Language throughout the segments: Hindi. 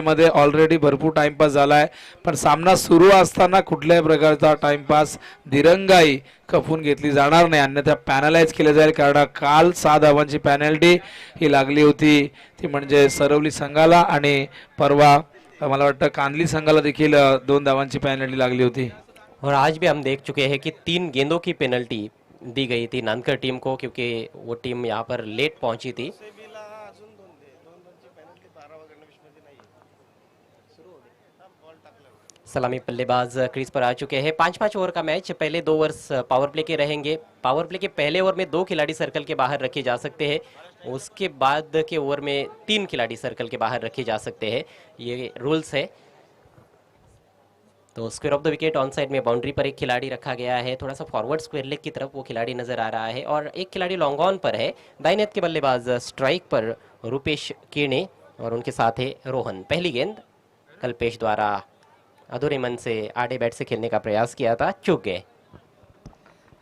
मध्ये ऑलरेडी भरपूर टाइमपास झालाय, पण सामना सुरू असताना कुठल्याही प्रकारचा टाइमपास दिरंगाई खपून घेतली जाणार नाही, अन्यथा पॅनलाइज केले जाईल. कारण काल 6 धावांची पॅनल्टी ही लागली होती, ती म्हणजे सरवली संघाला, आणि परवा मला वाटतं कांदली संघाला देखील 2 धावांची पॅनल्टी लागली होती. और आज भी हम देख चुके हैं कि 3 गेंदों की पेनल्टी दी गई थी नानकर टीम को, क्योंकि वो टीम यहाँ पर लेट पहुंची थी। सलामी बल्लेबाज क्रीज पर आ चुके हैं। 5-5 ओवर का मैच, पहले 2 ओवर्स पावर प्ले के रहेंगे। पावर प्ले के पहले ओवर में 2 खिलाड़ी सर्कल के बाहर रखे जा सकते हैं, उसके बाद के ओवर में 3 खिलाड़ी सर्कल के बाहर रखे जा सकते हैं, ये रूल्स है। तो square of the wicket on side में बाउंड्री पर एक खिलाड़ी रखा गया है, थोड़ा सा फॉरवर्ड स्क्वायर लेग की तरफ वो खिलाड़ी नजर आ रहा है, और एक खिलाड़ी लॉन्ग ऑन पर है। दाईं हाथ के बल्लेबाज स्ट्राइक पर रूपेश कीणे और उनके साथ है रोहन। पहली गेंद कल्पेश द्वारा अधूरे मन से आड़े बैट से खेलने का प्रयास किया था, चूक गए।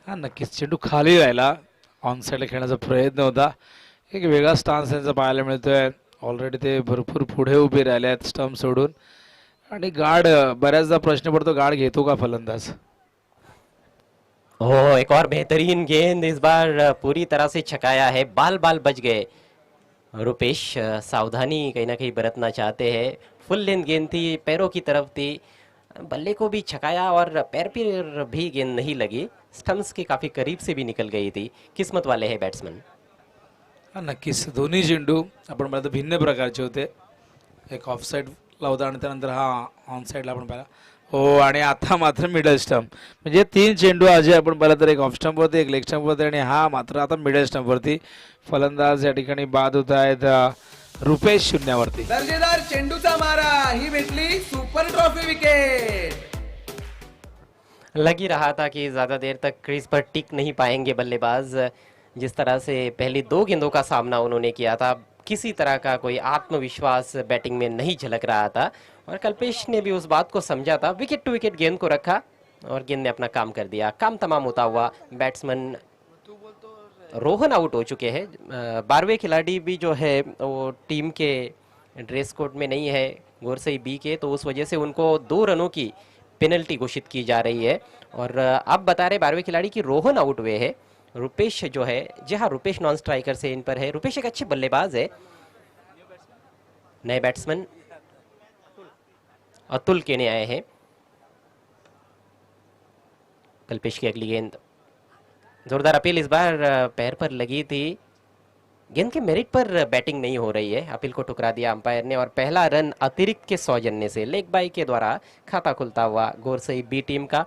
हा, नक्कीच चेंडू खाली राहिला, ऑन साइडला खेळण्याचा प्रयत्न होता. एक वेगळा स्टान्स त्यांचा पाहायला मिळतोय. ऑलरेडी ते भरपूर पुढे उभे राहिले आहेत स्टंप सोडून, आणि गार्ड बऱ्याचदा प्रश्न पडतो, गार्ड घेतो का फलंदाज. ओह, एक और बेहतरीन गेंद, इस बार पूरी तरह से छकाया है, बाल बाल बच गए। रुपेश सावधानी कहीं ना कहीं बरतना चाहते हैं, फुल लेंथ गेंद थी, पैरों की तरफ थी, बल्ले को भी छकाया और पैर पर भी गेंद नहीं लगी, स्टंप्स के काफी करीब से भी निकल गई थी। किस्मत वाले हैं बैट्समैन। नक्कीच दोन्ही चेंडू आपण पाहिलं भिन्न प्रकारचे होते. एक ऑफ साईडला होता आणि त्यानंतर हा ऑन साईडला आपण पाहिला. हो, आणि आता मात्र मिडल स्टंप, म्हणजे 3 चेंडू अजय आपण पाहिलं तर एक ऑफ स्टंपवरती, एक लेग स्टंपवरती, आणि हा मात्र आता मिडल स्टंपवरती. फलंदाज या ठिकाणी बाद होत आहेत रुपेश शून्यावरती. दर्जेदार चेंडूचा मारा, ही भेटली सुपर ट्रॉफी विकेट. लग ही रहा था कि ज़्यादा देर तक क्रीज पर टिक नहीं पाएंगे बल्लेबाज, जिस तरह से पहली 2 गेंदों का सामना उन्होंने किया था, किसी तरह का कोई आत्मविश्वास बैटिंग में नहीं झलक रहा था, और कल्पेश ने भी उस बात को समझा था। विकेट टू विकेट गेंद को रखा और गेंद ने अपना काम कर दिया। काम तमाम होता हुआ बैट्समैन रोहन आउट हो चुके हैं। 12वें खिलाड़ी भी जो है वो टीम के ड्रेस कोड में नहीं है, गोरसई बी के, तो उस वजह से उनको 2 रनों की पेनल्टी घोषित की जा रही है। और अब बता रहे 12वें खिलाड़ी की रोहन आउट हुए है। रुपेश जो है, जी हाँ, रुपेश नॉन स्ट्राइकर से इन पर है। रुपेश एक अच्छे बल्लेबाज है। नए बैट्समैन अतुल केने आए हैं। कल्पेश की अगली गेंद, जोरदार अपील, इस बार पैर पर लगी थी, गेंद के मेरिट पर बैटिंग नहीं हो रही है, अपील को ठुकरा दिया अंपायर ने, और पहला रन अतिरिक्त के सौजन्य से लेग बाई के द्वारा खाता खुलता हुआ गोरसई बी टीम का।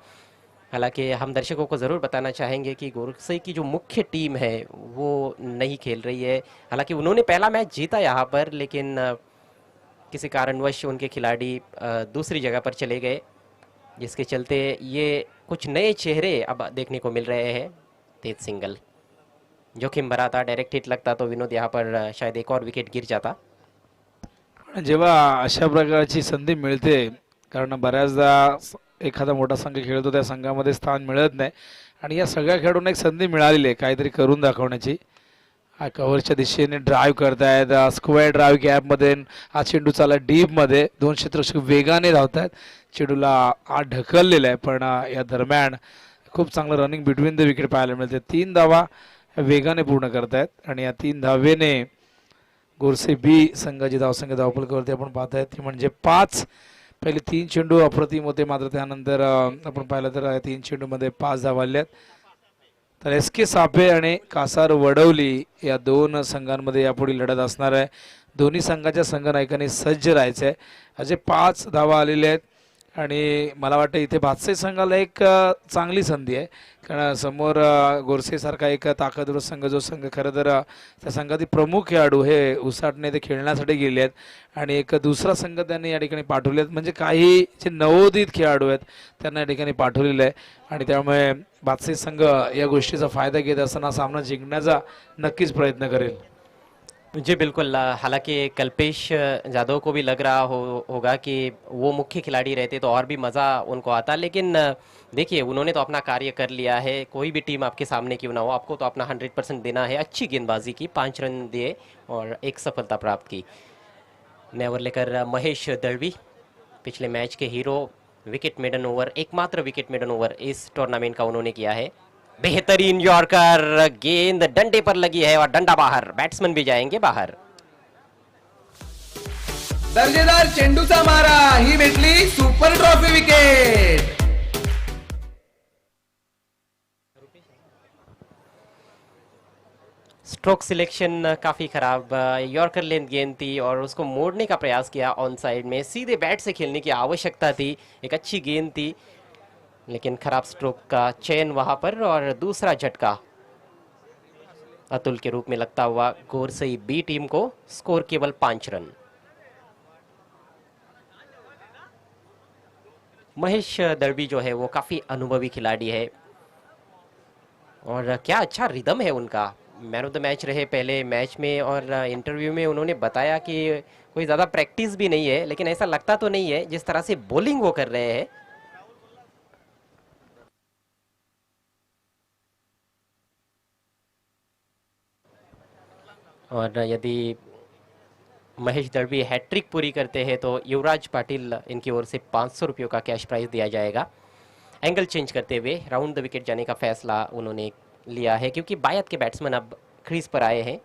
हालांकि हम दर्शकों को ज़रूर बताना चाहेंगे कि गोरसई की जो मुख्य टीम है वो नहीं खेल रही है। हालांकि उन्होंने पहला मैच जीता यहाँ पर, लेकिन किसी कारणवश उनके खिलाड़ी दूसरी जगह पर चले गए, जिसके चलते ये कुछ नए चेहरे अब देखने को मिल रहे हैं। तेज सिंगल जोखिम भरा था, डायरेक्ट हिट लगता तो विनोद यहाँ पर शायद एक और विकेट गिर जाता। जेव्हा अशा प्रकारची संधी मिळते, कारण बऱ्याचदा एखादा मोठा संघ खेळतो, त्या संघामध्ये स्थान मिळत नाही, आणि या सगळ्या खेळाडूंना एक संधी मिळालेली आहे काहीतरी करून दाखवण्याची. हा कव्हरच्या दिशेने ड्राईव्ह करतायत, स्क्वेअर ड्राईव्ह गॅपमध्ये, हा चेंडू चालला डीपमध्ये, 2 क्षेत्ररक्षक वेगाने धावत आहेत, चेंडूला आत ढकललेलं आहे, पण या दरम्यान खूप चांगलं रनिंग बिटवीन द विकेट पाहायला मिळते. 3 धावा वेगाने पूर्ण करतायत, आणि या 3 धावेने गोरसे बी संघाची धावसंख्या धावफलकावरती आपण पाहतायत ती म्हणजे 5. पहिले 3 चेंडू अप्रतिम होते, मात्र त्यानंतर आपण पाहिलं तर 3 चेंडूमध्ये 5 धावा आल्यात. तर एस के सापे आणि कासार वडवली या 2 संघांमध्ये यापुढे लढत असणार आहे. दोन्ही संघाच्या संघनायकांनी सज्ज राहायचं आहे. असे 5 धावा आलेले आहेत, आणि मला वाटतं इथे भातसे संघाला एक चांगली संधी आहे, कारण समोर गोरसेसारखा एक ताकदवर संघ, जो संघ खरं तर त्या संघातील प्रमुख खेळाडू हे उसाटणे ते खेळण्यासाठी गेले आहेत, आणि एक दुसरा संघ त्यांनी या ठिकाणी पाठवले आहेत, म्हणजे काही जे नवोदित खेळाडू आहेत त्यांना या ठिकाणी पाठवलेलं आहे, आणि त्यामुळे भातसे संघ या गोष्टीचा फायदा घेत असताना सामना जिंकण्याचा नक्कीच प्रयत्न करेल. जी बिल्कुल, हालांकि कल्पेश यादव को भी लग रहा होगा कि वो मुख्य खिलाड़ी रहते तो और भी मज़ा उनको आता, लेकिन देखिए उन्होंने तो अपना कार्य कर लिया है। कोई भी टीम आपके सामने क्यों ना हो, आपको तो अपना 100% देना है। अच्छी गेंदबाजी की, 5 रन दिए और एक सफलता प्राप्त की। नेवर लेकर महेश दळवी, पिछले मैच के हीरो, विकेट मेडन ओवर, एकमात्र विकेट मेडन ओवर इस टूर्नामेंट का उन्होंने किया है। बेहतरीन यॉर्कर, गेंद डंडे पर लगी है और डंडा बाहर, बैट्समैन भी जाएंगे बाहर। दर्जेदार चेंडूचा मारा, ही भेटली super trophy wicket. Stroke selection काफ़ी खराब, यॉर्कर लेंथ गेंद थी और उसको मोड़ने का प्रयास किया ऑन साइड में, सीधे बैट से खेलने की आवश्यकता थी, एक अच्छी गेंद थी लेकिन खराब स्ट्रोक का चयन वहां पर। और दूसरा झटका अतुल के रूप में लगता हुआ गोरसई बी टीम को, स्कोर केवल 5 रन। महेश दळवी जो है वो काफ़ी अनुभवी खिलाड़ी है और क्या अच्छा रिदम है उनका, मैन ऑफ द मैच रहे पहले मैच में और इंटरव्यू में उन्होंने बताया कि कोई ज़्यादा प्रैक्टिस भी नहीं है, लेकिन ऐसा लगता तो नहीं है जिस तरह से बॉलिंग वो कर रहे हैं। और यदि महेश दळवी हैट्रिक पूरी करते हैं तो युवराज पाटिल इनकी ओर से 500 रुपयों का कैश प्राइज दिया जाएगा। एंगल चेंज करते हुए राउंड द विकेट जाने का फैसला उन्होंने लिया है क्योंकि बायत के बैट्समैन अब क्रीज पर आए हैं।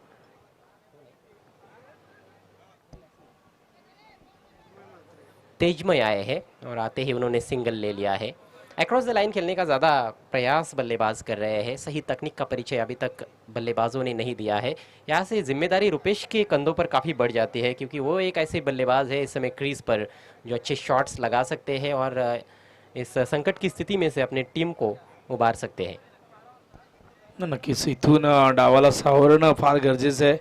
तेजमय आए हैं और आते ही उन्होंने सिंगल ले लिया है। अक्रॉस द लाइन खेलने का ज़्यादा प्रयास बल्लेबाज कर रहे हैं, सही तकनीक का परिचय अभी तक बल्लेबाजों ने नहीं दिया है। यहाँ से जिम्मेदारी रुपेश के कंधों पर काफ़ी बढ़ जाती है क्योंकि वो एक ऐसे बल्लेबाज है इस समय क्रीज पर जो अच्छे शॉट्स लगा सकते हैं और इस संकट की स्थिति में से अपनी टीम को उबार सकते हैं। नक्कीच इथून डावाला सावरणं फार गरजेचं आहे।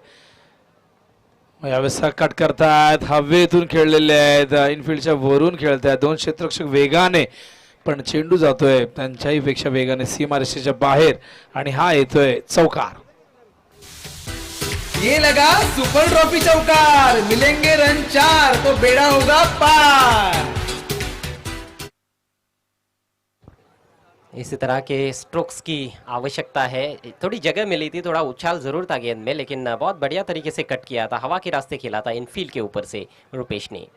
यावेळेस कट करतायत, हवेतून खेळलेले आहेत, इनफिल्डच्या वरून खेळतायत, दोन क्षेत्ररक्षक वेगाने, पण चेंडू जातोय त्यांच्याही पेक्षा वेगाने सीमारेषेच्या बाहेर आणि हा येतोय चौकार। ये लगा सुपर ट्रॉफी चौकार, मिलेंगे रन 4 तो बेड़ा होगा पार। इसी तरह के स्ट्रोक्स की आवश्यकता है। थोड़ी जगह मिली थी, थोड़ा उछाल जरूर था गेंद में, लेकिन बहुत बढ़िया तरीके से कट किया था, हवा के रास्ते खेला था इनफील्ड के ऊपर से रुपेश ने।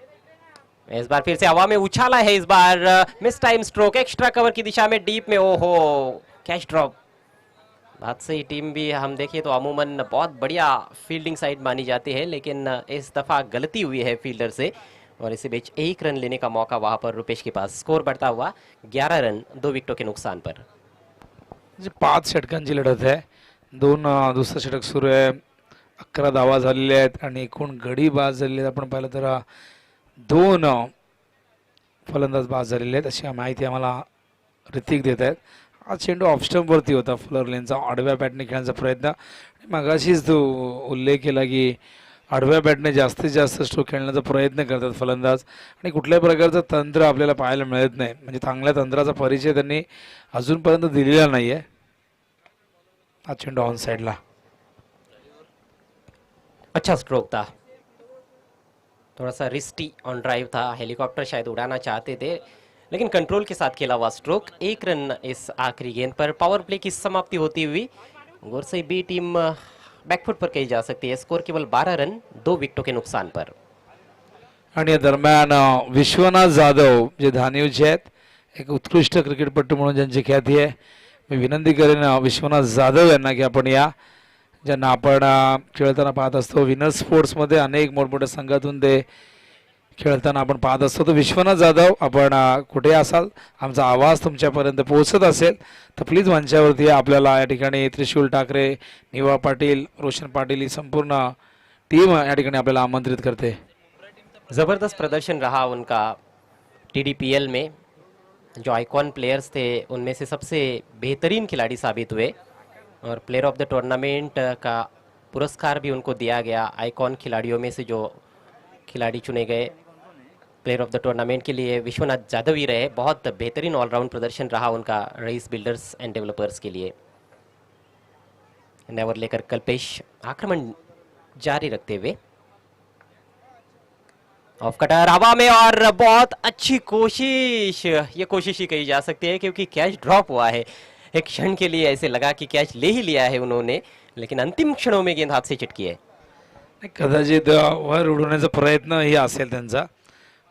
इस बार फिर से हवा में उछाला है, इस बार miss time stroke, extra cover की दिशा में डीप में, ओहो कैच ड्रॉप। भादसई टीम भी हम देखें तो अमूमन बहुत बढ़िया फील्डिंग साइड मानी जाती है, लेकिन इस दफ़ा गलती हुई है फील्डर से और इसी बीच 1 रन लेने का मौका वहां पर रुपेश के पास। स्कोर बढ़ता हुआ 11 रन 2 विकेटों के नुकसान पर। 5 षटकांची लढत आहे, 2 दुसरं षटक सुरू आहे, 11 धावा झालेल्या आहेत आणि एकूण गडी बाद झालेले आहेत। आपण पाहिलं तर 2 फलंदाज बाद झालेले आहेत अशी माहिती आम्हाला ऋतिक देत आहेत। हा चेंडू ऑफ स्टंप वरती होता, फ्लर लेनचा आडव्या बॅटने खेळण्याचा प्रयत्न, मगाशीच तो उल्लेख केला की आडव्या बॅटने जास्तीत जास्त स्ट्रोक खेळण्याचा प्रयत्न करतात फलंदाज आणि कुठल्याही प्रकारचं तंत्र आपल्याला पाहायला मिळत नाही, म्हणजे चांगल्या तंत्राचा परिचय त्यांनी अजूनपर्यंत दिलेला नाहीये। हा चेंडू ऑन साइडला, अच्छा स्ट्रोक था, थोड़ा सा रिस्की ऑन ड्राइव था, हेलीकॉप्टर शायद उड़ाना चाहते थे लेकिन कंट्रोल के साथ खेला हुआ स्ट्रोक। 1 रन इस आखिरी गेंद पर। पावर प्ले की समाप्ति होती हुई गोरसई बी टीम बैकफुट पर कही जा सकती है। स्कोर केवल 12 रन 2 विकेटों के नुकसान पर। आणि या दरम्यान विश्वनाथ जाधव जे धानिवचे आहेत, एक उत्कृष्ट क्रिकेटपटू म्हणून ज्यांची ख्याती आहे, मी विनंती करेन विश्वनाथ जाधव यांना की आपण या, ज्यांना आपण खेळताना पाहत असतो विनर स्पोर्ट्समध्ये अनेक मोठमोठ्या संघातून ते खेळताना आपण पाहत असतो। तर विश्वनाथ जाधव आपण कुठे असाल, आमचा आवाज तुमच्यापर्यंत पोहोचत असेल तर प्लीज मंचावरती आपल्याला या ठिकाणी त्रिशूल ठाकरे, निवा पाटील, रोशन पाटील ही संपूर्ण टीम या ठिकाणी आपल्याला आमंत्रित करते। ज़बरदस्त प्रदर्शन रहा उनका TDPL में, जो आइकॉन प्लेयर्स थे उनमें से सबसे बेहतरीन खिलाड़ी साबित हुए और प्लेयर ऑफ द टूर्नामेंट का पुरस्कार भी उनको दिया गया। आइकॉन खिलाड़ियों में से जो खिलाड़ी चुने गए प्लेयर ऑफ द टूर्नामेंट के लिए विश्वनाथ जाधव ही रहे। बहुत बेहतरीन ऑलराउंड प्रदर्शन रहा उनका रईस बिल्डर्स एंड डेवलपर्स के लिए। नेवर लेकर कल्पेश आक्रमण जारी रखते हुए ऑफ कटर हवा में और बहुत अच्छी कोशिश, ये कोशिश ही कही जा सकती है क्योंकि कैच ड्रॉप हुआ है। एक क्षण के लिए ऐसे लगा कि कैच ले ही लिया है उन्होंने, लेकिन अंतिम क्षणों में गेंद हाथ से चिटकी है। कदाचित वर उडवण्याचा प्रयत्नही असेल त्यांचा,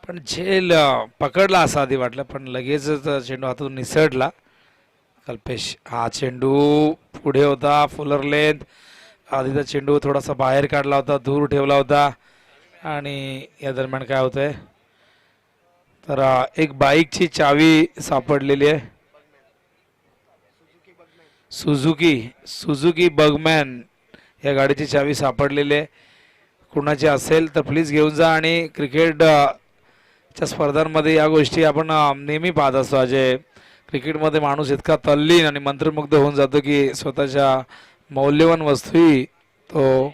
पण झेल पकडला असं आधी वाटलं, पण लगेचच चेंडू हातातून निसटला. कल्पेश हा चेंडू पुढे होता, फुलर लेंथ. आधीचा चेंडू थोडासा बाहेर काढला होता, दूर ठेवला होता. आणि या दरम्यान काय होतंय तर एक बाईकची चावी सापडलेली आहे. सुझुकी बगमॅन या गाडीची चावी सापडलेली आहे. कुणाची असेल तर प्लीज घेऊन जा. आणि क्रिकेटच्या स्पर्धांमध्ये या गोष्टी आपण नेहमी पाहत असतो. अजय, क्रिकेटमध्ये माणूस इतका तल्लीन आणि मंत्रमुग्ध होऊन जातो की स्वतःच्या मौल्यवान वस्तूही तो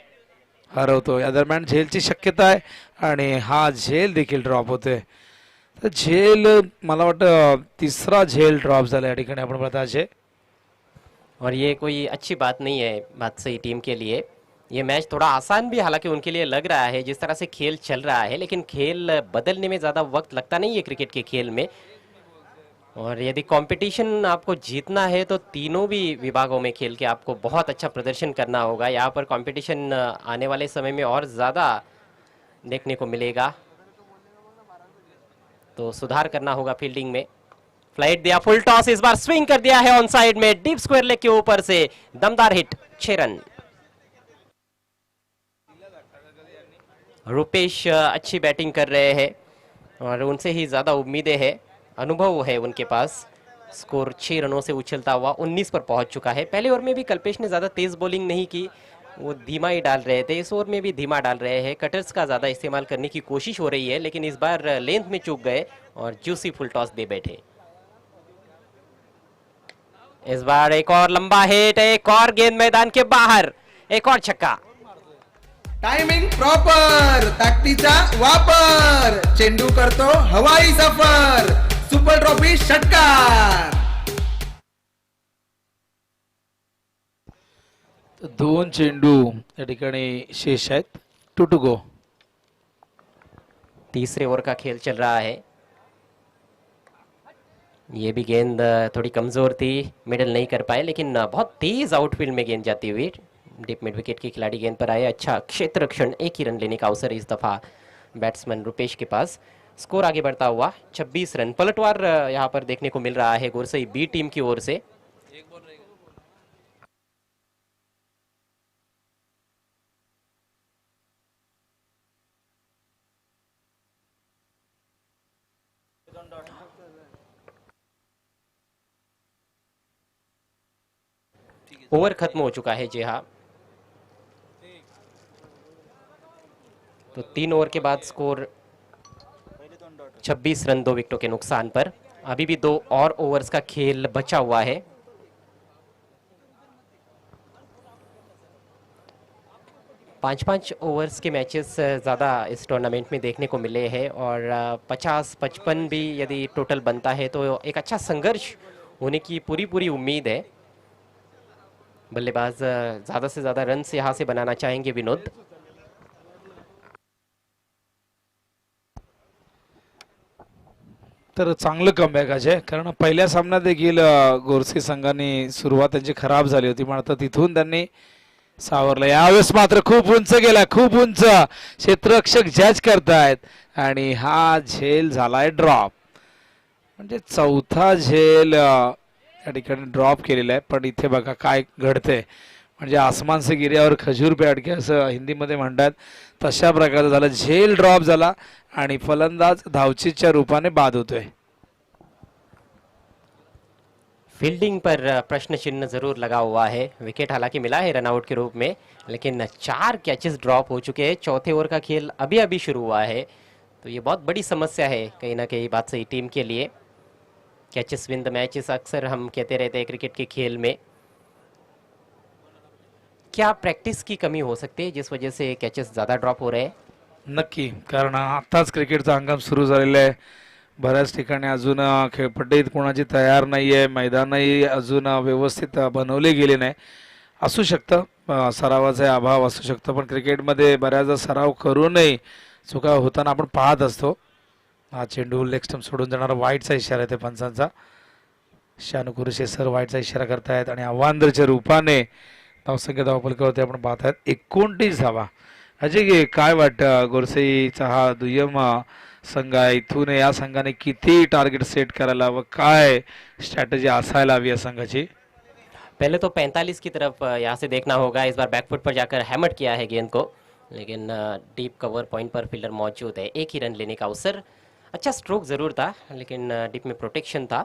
हरवतो. या दरम्यान झेलची शक्यता आहे आणि हा झेल देखील ड्रॉप होते. तर झेल मला वाटतं तिसरा झेल ड्रॉप झाला या ठिकाणी आपण पाहता अजय. और ये कोई अच्छी बात नहीं है बादशाही टीम के लिए। ये मैच थोड़ा आसान भी हालांकि उनके लिए लग रहा है जिस तरह से खेल चल रहा है, लेकिन खेल बदलने में ज़्यादा वक्त लगता नहीं है क्रिकेट के खेल में। और यदि कंपटीशन आपको जीतना है तो तीनों भी विभागों में खेल के आपको बहुत अच्छा प्रदर्शन करना होगा। यहाँ पर कंपटीशन आने वाले समय में और ज़्यादा देखने को मिलेगा, तो सुधार करना होगा फील्डिंग में। फ्लाइट दिया, फुल टॉस, इस बार स्विंग कर दिया है ऑन साइड में, डीप स्क्वायर लेग के ऊपर से दमदार हिट, 6 रन। रुपेश अच्छी बैटिंग कर रहे हैं और उनसे ही ज़्यादा उम्मीदें हैं, अनुभव है उनके पास। स्कोर 6 रनों से उछलता हुआ 19 पर पहुंच चुका है। पहले ओवर में भी कल्पेश ने ज़्यादा तेज़ बॉलिंग नहीं की, वो धीमा ही डाल रहे थे। इस ओवर में भी धीमा डाल रहे हैं, कटर्स का ज़्यादा इस्तेमाल करने की कोशिश हो रही है, लेकिन इस बार लेंथ में चूक गए और जूसी फुल टॉस दे बैठे। इस बार एक और लंबा हिट, एक और गेंद मैदान के बाहर, एक और छक्का। टायमिंग प्रॉपर, ताकदीचा वापर, चेंडू करतो हवाई सफर, सुपर ट्रॉफी षटकार. तर 2 चेंडू या ठिकाणी शेष आहेत. 2 to go. तीसरे ओवर का खेल चल रहा है। ये भी गेंद थोड़ी कमजोर थी, मिडल नहीं कर पाए, लेकिन बहुत तेज आउटफील्ड में गेंद जाती हुई डीप मिड विकेट के खिलाड़ी गेंद पर आए। अच्छा क्षेत्र रक्षण, एक ही रन लेने का अवसर इस दफा बैट्समैन रुपेश के पास। स्कोर आगे बढ़ता हुआ 26 रन। पलटवार यहाँ पर देखने को मिल रहा है गोरसई बी टीम की ओर से। ओवर खत्म हो चुका है, जी हाँ। तो 3 ओवर के बाद स्कोर 26 रन 2 विकेटों के नुकसान पर। अभी भी 2 और ओवर्स का खेल बचा हुआ है। पाँच ओवर्स के मैचेस ज़्यादा इस टूर्नामेंट में देखने को मिले हैं और 50-55 भी यदि टोटल बनता है तो एक अच्छा संघर्ष होने की पूरी उम्मीद है। बल्लेबाज ज़्यादा से ज़्यादा रन यहाँ से बनाना चाहेंगे विनोद। तर चांगलं कमबॅक अजय, कारण पहिल्या सामन्यात देखील गोरसी संघाने सुरुवात त्यांची खराब झाली होती, पण आता तिथून त्यांनी सावरलं. यावेळेस मात्र खूप उंच गेला, खूप उंच. क्षेत्ररक्षक जज करतायत आणि हा झेल झालाय ड्रॉप. म्हणजे चौथा झेल या ठिकाणी ड्रॉप केलेला आहे. पण इथे बघा काय घडते, म्हणजे आसमान से गिरे और खजूर पे अडके असं हिंदीमध्ये म्हणतात, तशा प्रकारचं झालं. झेल ड्रॉप झाला आणि फलंदाज धावचीच्या रूपाने बाद होतोय. फील्डिंग पर प्रश्न चिन्ह जरूर लगा हुआ है। विकेट हालांकि मिला है रनआउट के रूप में, लेकिन 4 कैचेस ड्रॉप हो चुके हैं। चौथे ओवर का खेल अभी शुरू हुआ है, तो ये बहुत बड़ी समस्या है कहीं ना कहीं बादशाही टीम के लिए। कैचेस विन द मैचेस अक्सर हम कहते रहते हैं क्रिकेट के खेल में। क्या प्रैक्टिस की कमी हो सकती है जिस वजह से कैचेस ज़्यादा ड्रॉप हो रहे हैं? नक्की, कारण आताच क्रिकेटचा हंगाम सुरू झालेला आहे. बऱ्याच ठिकाणी अजून खेळपट्टीत कोणाची तयार नाही आहे, मैदानही अजून व्यवस्थित बनवले गेले नाही. असू शकतं, सरावाचा अभाव असू शकतो, पण क्रिकेटमध्ये बऱ्याचदा सराव करूनही चुका होताना आपण पाहत असतो. हा चेंडू लेग स्टंप सोडून जाणारा वाईटचा इशारा आहे ते पंचांचा. शानुकुरुशे सर वाईटचा इशारा करतायत आणि अवांदरच्या रूपाने धावसंख्या धावफलकावरती आपण पाहतायत 29 धावा. अजय काय वाटतं गोरसेईचा हा दुय्यम संघ आहे, इथून या संघाने किती टार्गेट सेट करायला व काय स्ट्रॅटेजी असायला हवी या संघाची? पहले तो 45 की तरफ यहाँ से देखना होगा। इस बार बैकफुट पर जाकर हैमर किया है गेंद को, लेकिन डीप कवर पॉइंट पर फील्डर मौजूद है। एक ही रन लेने का अवसर, अच्छा स्ट्रोक ज़रूर था लेकिन डीप में प्रोटेक्शन था।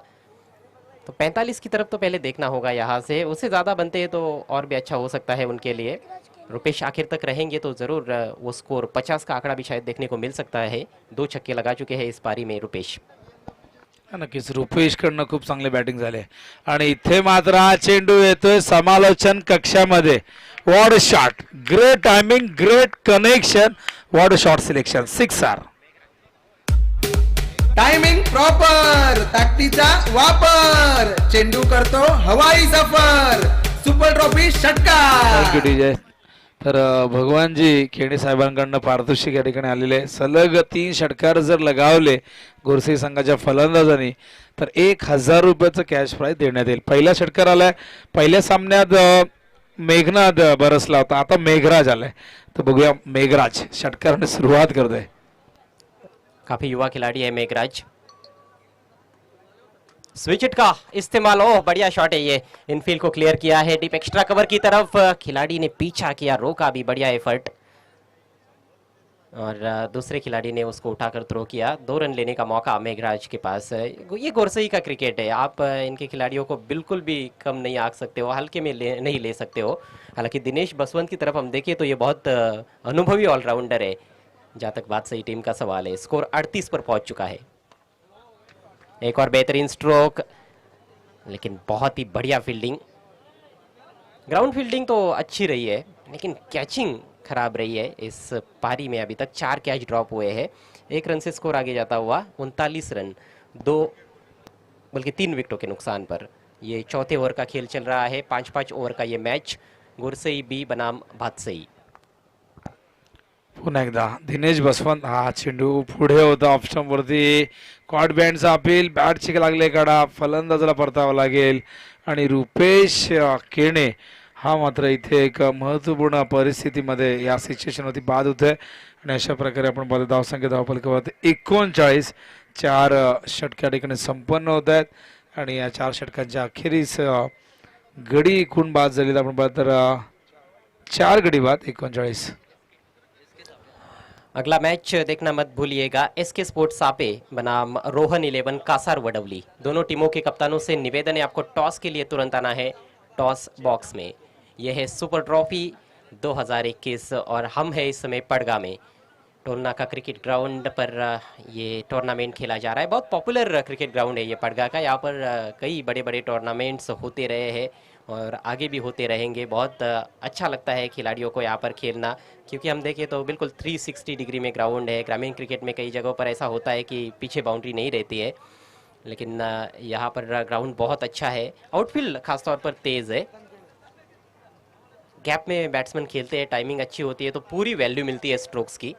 तो 45 की तरफ तो पहले देखना होगा यहाँ से, उससे ज़्यादा बनते हैं तो और भी अच्छा हो सकता है उनके लिए। रुपेश आखिर तक रहेंगे तो ज़रूर वो स्कोर 50 का आंकड़ा भी शायद देखने को मिल सकता है। 2 छक्के लगा चुके हैं इस पारी में रुपेश। नक्कीच रुपेशकडनं खूप चांगले बॅटिंग झाले आणि इथे मात्र हा चेंडू येतोय समालोचन कक्षामध्ये. What shot, great timing, great connection, what shot selection, sixer. Timing proper, ताकदीचा वापर, चेंडू करतो हवाई सफर, सुपर ट्रॉफी षटकार. Thank you DJ. तर भगवानजी खेडे साहेबांकडनं पारितोषिक या ठिकाणी आलेले आहे. सलग 3 षटकार जर लगावले गोरसे संघाच्या फलंदाजांनी तर 1000 रुपयाचं कॅश प्राइज देण्यात येईल. पहिला षटकार आलाय, पहिल्या सामन्यात मेघनाद बरसला होता, आता मेघराज आलाय. तर बघूया मेघराज षटकाराने सुरुवात करतोय. काफी युवा खिलाड़ी है मेघराज। स्विच हिट का इस्तेमाल, ओह बढ़िया शॉट है ये, इनफील्ड को क्लियर किया है डीप एक्स्ट्रा कवर की तरफ, खिलाड़ी ने पीछा किया, रोका भी, बढ़िया एफर्ट। और दूसरे खिलाड़ी ने उसको उठाकर थ्रो किया। 2 रन लेने का मौका मेघराज के पास है। ये गोरसई का क्रिकेट है, आप इनके खिलाड़ियों को बिल्कुल भी कम नहीं आंक सकते हो, हल्के में नहीं ले सकते हो। हालांकि दिनेश बसवंत की तरफ हम देखें तो ये बहुत अनुभवी ऑलराउंडर है। जहाँ तक बात सही टीम का सवाल है, स्कोर 38 पर पहुंच चुका है। एक और बेहतरीन स्ट्रोक, लेकिन बहुत ही बढ़िया फील्डिंग। ग्राउंड फील्डिंग तो अच्छी रही है लेकिन कैचिंग खराब रही है इस पारी में। अभी तक 4 कैच ड्रॉप हुए हैं। 1 रन से स्कोर आगे जाता हुआ 39 रन, 2 बल्कि 3 विकेटों के नुकसान पर। ये चौथे ओवर का खेल चल रहा है, 5-5 ओवर का ये मैच। गुरसई बी बनाम भातसई। पुन्हा एकदा दिनेश बसवंत, हा चेंडू पुढे होता ऑप्शन वरती, कॉड बँडचा अपील, बॅटची लागले कडा, फलंदाजाला परतावा लागेल आणि रुपेश केणे हा मात्र इथे एक महत्त्वपूर्ण परिस्थितीमध्ये या सिच्युएशन वरती बाद होतोय. आणि अशा प्रकारे आपण बघतो धावसंख्या धावफलकावरती 39, 4 षटका ठिकाणी संपन्न होत आहेत आणि या 4 षटकांच्या अखेरीस गडी एकूण बाद झालेला आपण बघतो तर 4 गडी बाद 39. अगला मैच देखना मत भूलिएगा, एसके स्पोर्ट्स सापे बनाम रोहन 11 कासार वडवली। दोनों टीमों के कप्तानों से निवेदन है आपको टॉस के लिए तुरंत आना है टॉस बॉक्स में। यह है सुपर ट्रॉफी 2021 और हम है इस समय पड़गा में। टोलना का क्रिकेट ग्राउंड पर ये टूर्नामेंट खेला जा रहा है। बहुत पॉपुलर क्रिकेट ग्राउंड है ये पड़गा का। यहाँ पर कई बड़े बड़े टूर्नामेंट्स होते रहे हैं और आगे भी होते रहेंगे। बहुत अच्छा लगता है खिलाड़ियों को यहाँ पर खेलना, क्योंकि हम देखें तो बिल्कुल 360 डिग्री में ग्राउंड है। ग्रामीण क्रिकेट में कई जगहों पर ऐसा होता है कि पीछे बाउंड्री नहीं रहती है, लेकिन यहाँ पर ग्राउंड बहुत अच्छा है। आउटफील्ड खासतौर पर तेज़ है। गैप में बैट्समैन खेलते हैं, टाइमिंग अच्छी होती है तो पूरी वैल्यू मिलती है स्ट्रोक्स की।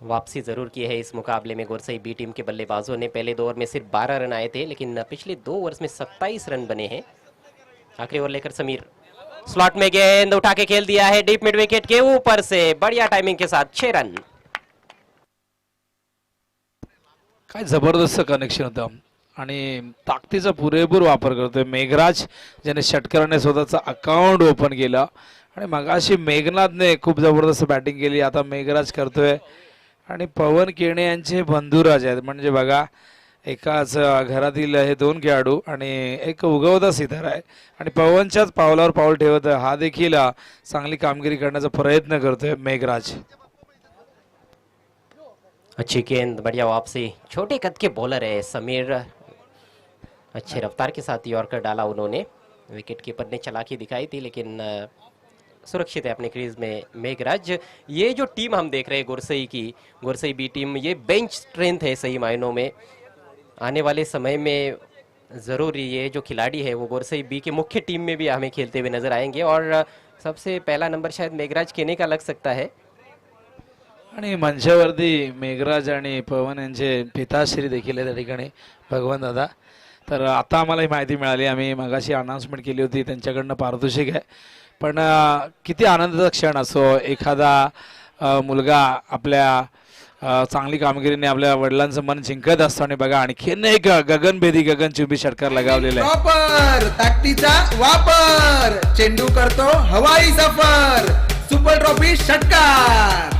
वापसी जरूर की है इस मुकाबले में गुरसई बी टीम के बल्लेबाजों ने। पहले 2 ओवर में सिर्फ 12 रन आए थे, लेकिन पिछले 2 ओवर्स में 27 रन बने हैं। आखिरी ओवर लेकर समीर, स्लॉट में गेंद उठा के खेल दिया है डीप मिड विकेट के ऊपर से, बढ़िया टाइमिंग के साथ 6 रन। काय जबरदस्त कनेक्शन होतं आणि ताकदीचा पुरेपूर वापर करतोय मेघराज, ज्याने षटकाराने स्वतःचा अकाउंट ओपन केला आणि मगाशी मेघनाथने खूप जबरदस्त बॅटिंग केली, आता मेघराज करतोय. आणि पवन केणे यांचे बंधुराज आहेत, म्हणजे बघा एकाच घरातील हे 2 खेळाडू आणि एक उगवता सितारा आहे आणि पवनच्याच पावलावर पाऊल ठेवत हा देखील चांगली कामगिरी करण्याचा प्रयत्न करतोय मेघराज. अच्छी गेंद, बढ़िया वापसी। छोटे कद के बॉलर है समीर, अच्छे रफ्तार के साथ यॉर्कर डाला उन्होंने। विकेट कीपर ने चालाकी दिखाई थी लेकिन सुरक्षित है अपने क्रीज में मेघराज। ये जो टीम हम देख रहे हैं गुरसई की, गुरसई बी टीम, ये बेंच स्ट्रेंथ है सही मायनों में। आने वाले समय में ज़रूर ये जो खिलाड़ी है वो गुरसई बी के मुख्य टीम में भी हमें खेलते हुए नजर आएंगे और सबसे पहला नंबर शायद मेघराज केने का लग सकता है। आणि मंचावरती मेघराज आणि पवन यांचे पिताश्री देखील आहे त्या ठिकाणी, भगवान दादा. तर आता आम्हाला ही माहिती मिळाली, आम्ही मगाशी अनाउन्समेंट केली होती, त्यांच्याकडनं पारितोषिक आहे पण किती आनंदाचा क्षण असो एखादा मुलगा आपल्या चांगली कामगिरीने आपल्या वडिलांचं मन जिंकत असतो आणि बघा आणखीन एक गगनभेदी गगनचुंबी षटकार लगावलेला आहे. प्रॉपर ताकदीचा वापर, चेंडू करतो हवाई सफर, सुपर ट्रॉफी षटकार.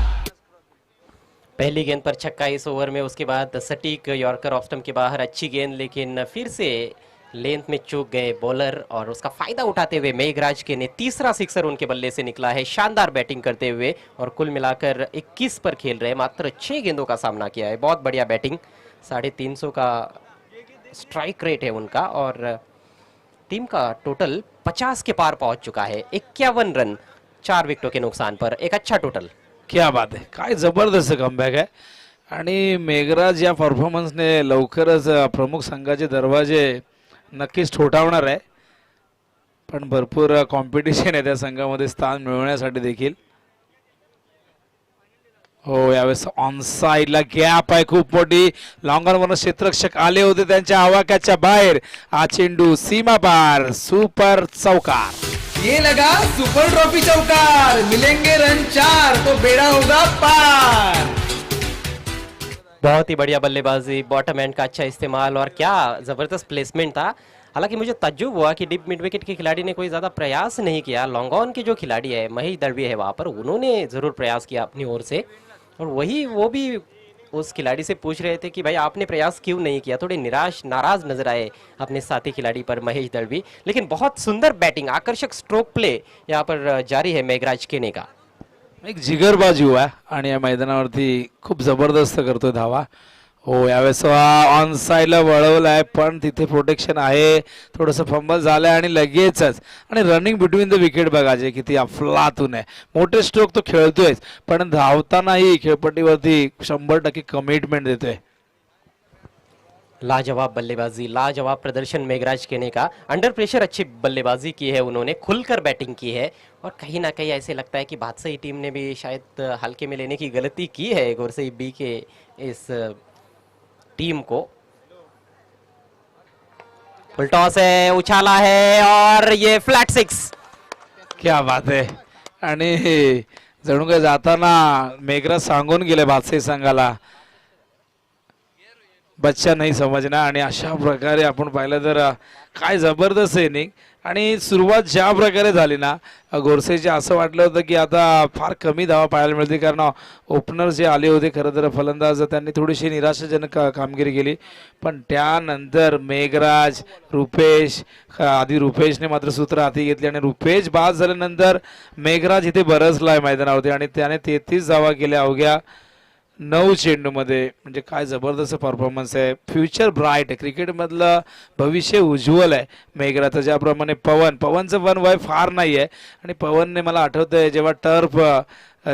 पहली गेंद पर छक्का इस ओवर में, उसके बाद सटीक यॉर्कर ऑफ स्टंप के बाहर अच्छी गेंद, लेकिन फिर से लेंथ में चूक गए बॉलर और उसका फायदा उठाते हुए मेघराज के ने तीसरा सिक्सर उनके बल्ले से निकला है शानदार बैटिंग करते हुए, और कुल मिलाकर 21 पर खेल रहे, मात्र 6 गेंदों का सामना किया है. बहुत बढ़िया बैटिंग, 350 का स्ट्राइक रेट है उनका और टीम का टोटल 50 के पार पहुंच चुका है. 51 रन 4 विकेटों के नुकसान पर, एक अच्छा टोटल. क्या बात आहे, काय जबरदस्त कमबॅक आहे. आणि मेघराज या परफॉर्मन्सने लवकरच प्रमुख संघाचे दरवाजे नक्कीच ठोठावणार आहे. पण भरपूर कॉम्पिटिशन आहे त्या संघामध्ये स्थान मिळवण्यासाठी देखील. हो, यावेळेस ऑन साइडला गॅप आहे खूप मोठी, लॉंग ऑनवरून क्षेत्ररक्षक आले होते त्यांच्या आवाक्याच्या बाहेर. हा चेंडू सीमा पार, सुपर चौकार. ये लगा सुपर ट्रॉफी चौकार, मिलेंगे रन 4 तो बेड़ा होगा पार. बहुत ही बढ़िया बल्लेबाजी, बॉटम एंड का अच्छा इस्तेमाल और क्या जबरदस्त प्लेसमेंट था. हालांकि मुझे तज्जुब हुआ कि डीप मिड विकेट के खिलाड़ी ने कोई ज्यादा प्रयास नहीं किया. लॉन्ग ऑन के जो खिलाड़ी है महेश दड़वी है वहां पर, उन्होंने जरूर प्रयास किया अपनी ओर से, और वही वो भी उस खिलाड़ी से पूछ रहे थे कि भाई आपने प्रयास क्यों नहीं किया. थोड़े निराश नाराज नजर आए अपने साथी खिलाड़ी पर महेश दड़वी, लेकिन बहुत सुंदर बैटिंग, आकर्षक स्ट्रोक प्ले यहाँ पर जारी है मेघराज केने का. एक जिगरबाज युवा आहे आणि या मैदानावरती खूप जबरदस्त करतोय धावा. हो, यावेळेस ऑन साइडला वळवलाय पण तिथे प्रोटेक्शन आहे, थोडंसं फंबल झालंय आणि लगेचच आणि रनिंग बिटवीन द विकेट बघा जे किती अफलातून आहे. मोठे स्ट्रोक तो खेळतोय पण धावतानाही खेळपट्टीवरती 100% कमिटमेंट देतोय. लाजवाब बल्लेबाजी, लाजवाब प्रदर्शन मेघराज केने का. अंडर प्रेशर अच्छी बल्लेबाजी की है उन्होंने, खुलकर बैटिंग की है, और कहीं ना कहीं ऐसे लगता है कि बादशाही टीम ने भी शायद हल्के में लेने की गलती की है गुरसई बी के इस टीम को. फुल टॉस है, उछाला है और ये फ्लैट 6. क्या बात आहे. आणि जणू काय जाताना मेघराज सांगून गेले बादशाही संघाला बच्चा नाही समजना, आणि अशा प्रकारे आपण पाहिलं तर काय जबरदस्त इनिंग. आणि सुरुवात ज्या प्रकारे झाली ना गोरसेचे, असं वाटलं होतं की आता फार कमी धावा पाहायला मिळते, कारण ओपनर जे आले होते खरं तर फलंदाज त्यांनी थोडीशी निराशाजनक कामगिरी केली. पण त्यानंतर मेघराज, रुपेश, आधी रुपेशने मात्र सूत्र हाती घेतली आणि रुपेश बाद झाल्यानंतर मेघराज इथे बरसलाय मैदानावरती आणि त्याने 33 धावा केल्या अवघ्या 9 चेंडूमध्ये. म्हणजे काय जबरदस्त परफॉर्मन्स आहे. फ्युचर ब्राईट आहे, क्रिकेटमधलं भविष्य उज्ज्वल आहे मेघराजचं. ज्याप्रमाणे पवनचं पण वय फार नाही आहे, आणि पवनने मला आठवतंय जेव्हा टर्फ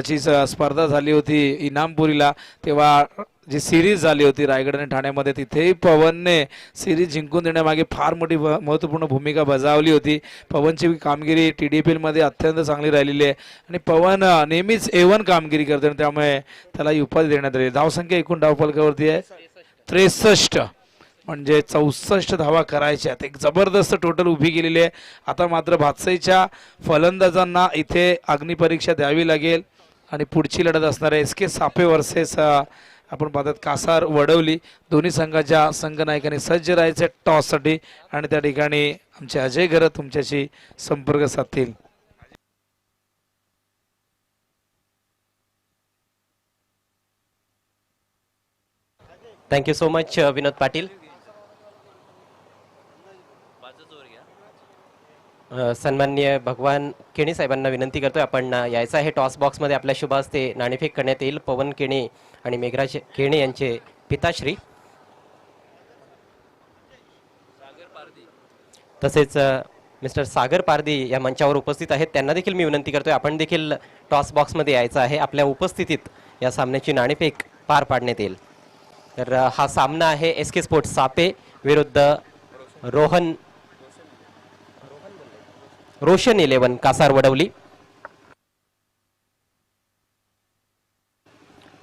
ची स्पर्धा झाली होती इनामपुरीला, तेव्हा जी सिरीज झाली होती रायगड आणि ठाण्यामध्ये, तिथेही पवनने सिरीज जिंकून देण्यामागे फार मोठी महत्त्वपूर्ण भूमिका बजावली होती. पवनची कामगिरी TDPL मध्ये अत्यंत चांगली राहिलेली आहे आणि पवन नेहमीच A1 कामगिरी करतो, आणि त्यामुळे त्याला ही उपाधी देण्यात आली. धावसंख्या एकूण धावफलकावरती आहे 63, म्हणजे 64 धावा करायच्या आहेत. एक जबरदस्त टोटल उभी केलेली आहे. आता मात्र भातसाईच्या फलंदाजांना इथे अग्निपरीक्षा द्यावी लागेल आणि पुढची लढत असणार आहे SK सापे वर्सेस आपण पाहतात कासार वडवली. दोन्ही संघाच्या संघनायकांनी सज्ज राहायचे टॉससाठी, आणि त्या ठिकाणी आमचे अजय घरत तुमच्याशी संपर्क साधतील. Thank you so much Vinod Patil. सन्माननीय भगवान केणे साहेबांना विनंती करतोय आपण यायचं आहे टॉस बॉक्समध्ये. आपल्या शुभ हस्ते नाणेफेक करण्यात येईल. पवन केणे आणि मेघराज केणे यांचे पिताश्री, तसेच मिस्टर सागर पारदी या मंचावर उपस्थित आहेत. त्यांना देखील मी विनंती करतोय आपण देखील टॉस बॉक्समध्ये यायचं आहे. आपल्या उपस्थितीत या सामन्याची नाणेफेक पार पाडण्यात येईल. तर हा सामना आहे SK स्पोर्ट्स सापे विरुद्ध रोशन 11 कासार वडवली.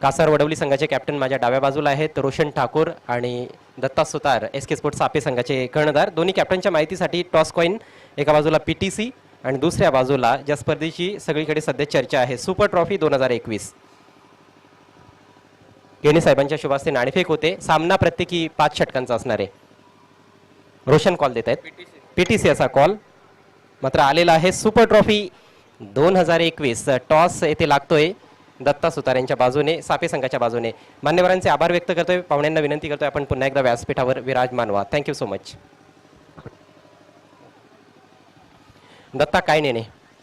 कासार वडवली संघाचे कॅप्टन माझ्या डाव्या बाजूला आहेत रोशन ठाकूर आणि दत्ता सुतार SK स्पोर्ट्स सापे संघाचे कर्णधार. दोन्ही कॅप्टनच्या माहितीसाठी टॉस कॉइन एका बाजूला PTC, आणि दुसऱ्या बाजूला ज्या स्पर्धेची सगळीकडे सध्या चर्चा आहे, सुपर ट्रॉफी 2021, गेणे साहेबांच्या शुभ हस्ते नाणेफेक होते. सामना प्रत्येकी 5 षटकांचा असणार आहे. रोशन कॉल देत आहेत, पीटीसी असा कॉल मात्र आलेला आहे. सुपर ट्रॉफी 2021 टॉस येथे लागतोय दत्ता सुतार यांच्या बाजूने, सापे संघाच्या बाजूने. मान्यवरांचे आभार व्यक्त करतोय, पाहुण्यांना विनंती करतोय आपण पुन्हा एकदा व्यासपीठावर विराजमान व्हा. Thank you so much. दत्ता, काय नेणे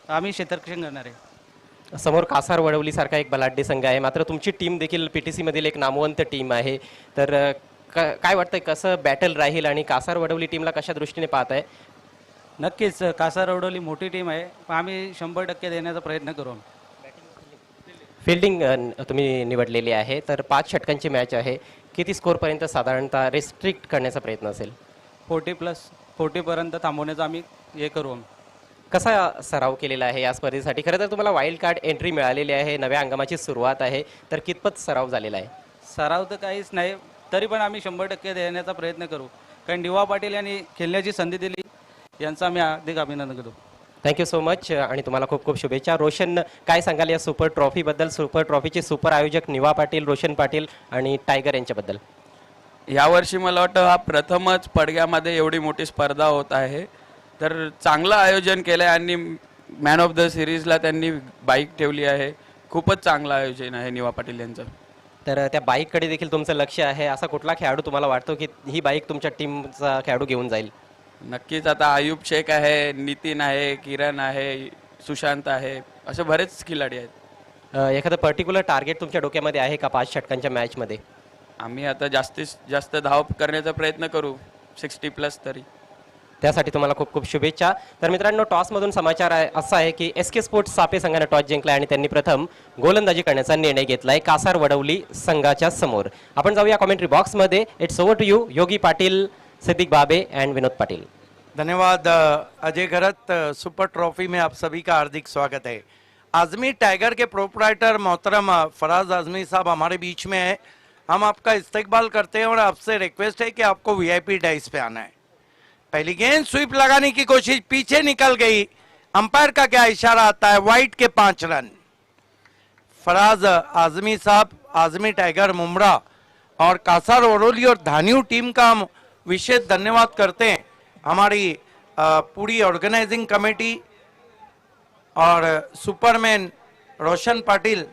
आम्ही क्षेत्ररक्षण करणार आहे. समोर कासार वडवली सारखा एक बलाढ्य संघ आहे, मात्र तुमची टीम देखील पीटीसी मधील एक नामवंत टीम आहे. तर काय वाटतंय, कसं बॅटल राहील आणि कासार वडवली टीमला कशा दृष्टीने पाहताय? नक्कीच कासार वडवली मोठी टीम आहे, पण आम्ही 100% देण्याचा प्रयत्न करू. फिल्डिंग तुम्ही निवडलेली आहे, तर 5 षटकांची मॅच आहे. किती स्कोरपर्यंत साधारणतः रेस्ट्रिक्ट करण्याचा प्रयत्न असेल? 40 पर्यंत थांबवण्याचा आम्ही हे करू. कसा सराव केलेला आहे या स्पर्धेसाठी? खरं तर तुम्हाला वाईल्ड कार्ड एंट्री मिळालेली आहे, नव्या हंगामाची सुरुवात आहे, तर कितपत सराव झालेला आहे? सराव तर काहीच नाही, तरी पण आम्ही 100% देण्याचा प्रयत्न करू. कारण डी.वाय. पाटील यांनी खेळण्याची संधी दिली, यांचं आम्ही अधिक अभिनंदन करू. थँक्यू सो मच आणि तुम्हाला खूप खूप शुभेच्छा. रोशन, काय सांगाल या सुपर ट्रॉफीबद्दल? सुपर ट्रॉफीचे सुपर आयोजक निवा पाटील, रोशन पाटील आणि टायगर यांच्याबद्दल. यावर्षी मला वाटतं हा प्रथमच पडग्यामध्ये एवढी मोठी स्पर्धा होत आहे, तर चांगलं आयोजन केलं आहे आणि मॅन ऑफ द सिरीजला त्यांनी बाईक ठेवली आहे. खूपच चांगलं आयोजन आहे निवा पाटील यांचं. तर त्या बाईककडे देखील तुमचं लक्ष आहे. असा कुठला खेळाडू तुम्हाला वाटतो की ही बाईक तुमच्या टीमचा खेळाडू घेऊन जाईल? नक्कीच आता आयुब शेख आहे, नितीन आहे, किरण आहे, सुशांत आहे, असे बरेच खिलाडी आहेत. एखादं पर्टिक्युलर टार्गेट तुमच्या डोक्यामध्ये आहे का 5 षटकांच्या मॅचमध्ये? आम्ही आता जास्तीत जास्त धाव करण्याचा प्रयत्न करू, 60+ तरी. त्यासाठी तुम्हाला खूप खूप शुभेच्छा. तर मित्रांनो, टॉसमधून समाचार असा आहे की SK स्पोर्ट्स सापे संघाने टॉस जिंकला आणि त्यांनी प्रथम गोलंदाजी करण्याचा निर्णय घेतलाय कासार वडवली संघाच्या समोर. आपण जाऊया कमेंट्री बॉक्समध्ये. इट्स ओव्हर टू यू, योगी पाटील, सिद्दीक बाबे एंड विनोद पाटिल. धन्यवाद अजय घरत. सुपर ट्रॉफी में आप सभी का हार्दिक स्वागत है. आजमी टाइगर के प्रोपराइटर मोहतरम फराज आजमी साहब हमारे बीच में है. हम आपका इस्तकबाल करते हैं और आपसे रिक्वेस्ट है कि आपको वीआईपी डाइस पे आना है. पहली गेंद स्वीप लगाने की कोशिश, पीछे निकल गई. अंपायर का क्या इशारा आता है? वाइट के 5 रन. फराज आजमी साहब, आजमी टाइगर मुमरा और कासार वडोली और धानियू टीम का हम विशेष धन्यवाद करते हैं. हमारी पूरी ऑर्गेनाइजिंग कमेटी और सुपरमैन रोशन पाटिल,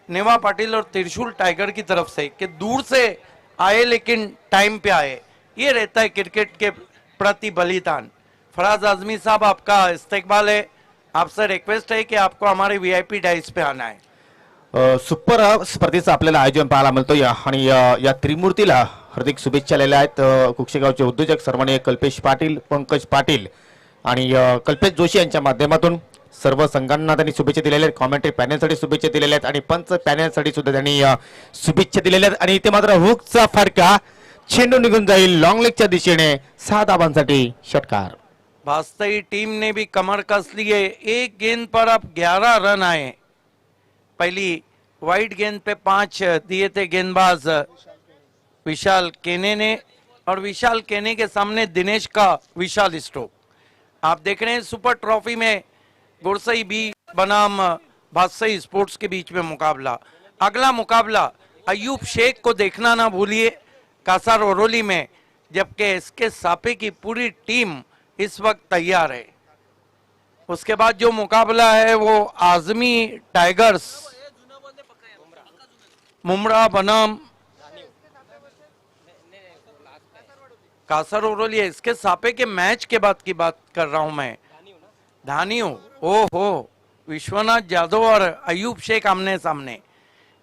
नेवा पाटिल और त्रिशूल टाइगर की तरफ से कि दूर से आए लेकिन टाइम पे आए. ये रहता है क्रिकेट के प्रति बलिदान. फराज आजमी साहब, आपका इस्तकबाल है. आपसे रिक्वेस्ट है कि आपको हमारे वीआईपी डाइस पे आना है. सुपर स्पर्धेचं आपल्याला आयोजन पाहायला मिळतो आणि या त्रिमूर्तीला हार्दिक शुभेच्छा आलेल्या आहेत. कुक्षेगावचे उद्योजक सर्वणीय कल्पेश पाटील, पंकज पाटील आणि कल्पेश जोशी यांच्या माध्यमातून सर्व संघांना त्यांनी शुभेच्छा दिलेल्या आहेत. कॉमेंट्री पॅनलसाठी शुभेच्छा दिलेल्या आहेत आणि पंच पॅनलसाठी सुद्धा त्यांनी शुभेच्छा दिलेल्या आहेत. आणि इथे मात्र हुकचा फटका, चेंडू निघून जाईल लॉंग लेगच्या दिशेने. 6 धावांसाठी षटकार. वास्तवी टीम ने भी कमर कस ली है. एक गेंद पर अब 11 रन आए. पहली वाइड गेंद पे 5 दिए थे गेंदबाज विशाल केने ने और विशाल केने के सामने दिनेश का विशाल स्ट्रोक. आप देख रहे हैं सुपर ट्रॉफी में गुरसई बी बनाम बादशाही स्पोर्ट्स के बीच में मुकाबला. अगला मुकाबला अयूब शेख को देखना ना भूलिए कासार वडोली में, जबकि इसके सापे की पूरी टीम इस वक्त तैयार है. उसके बाद जो मुकाबला है वो आजमी टाइगर्स मुमरा बनाम कासर वडोली है. इसके सापे के मैच के बाद की बात कर रहा हूं मैं. धानियो, ओहो, विश्वनाथ यादव और अयूब शेख आमने सामने.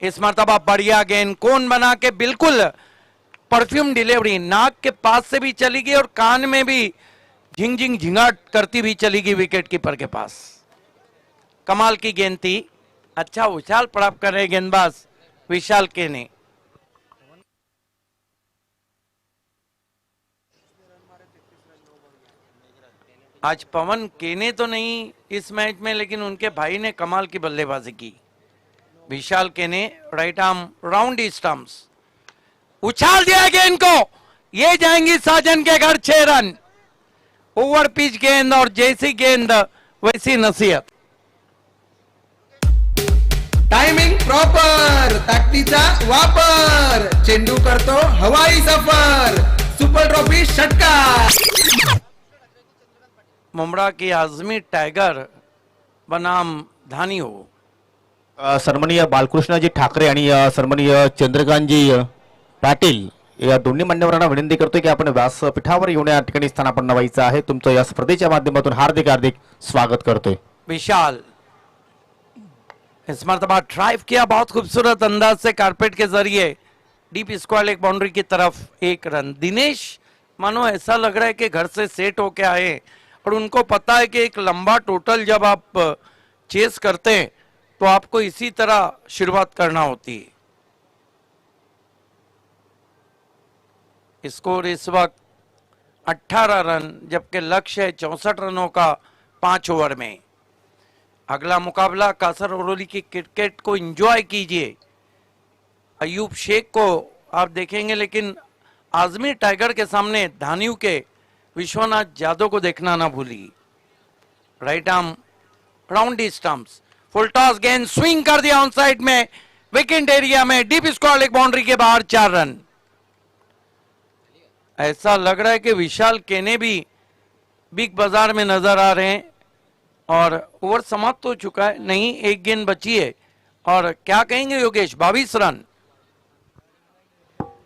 इस मर्तबा बढ़िया गेंद कोन बना के बिल्कुल परफ्यूम डिलीवरी, नाक के पास से भी चली गई और कान में भी झिंग झिंग झिंगाट करती भी चली गई विकेट कीपर के पास. कमाल की गेंद थी. अच्छा उछाल प्राप्त कर रहे गेंदबाज विशाल केने. आज पवन केने तो नहीं इस मैच में, लेकिन उनके भाई ने कमाल की बल्लेबाजी की. विशाल केने राइट आर्म राउंड स्टंप्स, उछाल दिया गेंद को. ये जाएंगी साजन के घर 6 रन. ओवर पिच गेंद और जैसी गेंद वैसी नसीहत. टायमिंग प्रॉपर, ताकदीचा वापर, चेंडू करतो हवाई सफर, सुपर ट्रॉफी षटकार. मुंब्रा की आजमी टाइगर बनाम धानियो. सन्माननीय बालकृष्णजी ठाकरे आणि सन्माननीय चंद्रकांतजी पाटील या दोन्ही मान्यवरांना विनंती करतोय की आपण व्यासपीठावर येऊन या ठिकाणी स्थान आपण नवायचं आहे. तुमचं या स्पर्धेच्या माध्यमातून हार्दिक हार्दिक स्वागत करतोय. विशाल इस मरतबा ड्राइव किया बहुत खूबसूरत अंदाज से कारपेट के जरिए डीप स्क्वायर लेग बाउंड्री की तरफ 1 रन. दिनेश मानो ऐसा लग रहा है कि घर से सेट होके आए और उनको पता है कि एक लंबा टोटल जब आप चेस करते हैं तो आपको इसी तरह शुरुआत करना होती है. स्कोर इस वक्त 18 रन जबकि लक्ष्य है 64 रनों का 5 ओवर में. अगला मुकाबला कासर ओरोली की क्रिकेट को एंजॉय कीजिए. अयूब शेख को आप देखेंगे लेकिन आजमी टाइगर के सामने धानियों के विश्वनाथ यादव को देखना ना भूलिए. राइट आर्म राउंड दी स्टंप्स, फुल टॉस, गेंद स्विंग कर दिया ऑन साइड में, विकेट एरिया में, डीप स्क्वायर लेग बाउंड्री के बाहर 4 रन. ऐसा लग रहा है कि विशाल केने भी बिग बाजार में नजर आ रहे हैं और ओवर समाप्त हो चुका है. नहीं, एक गेंद बची है. और क्या कहेंगे योगेश, 22 रन.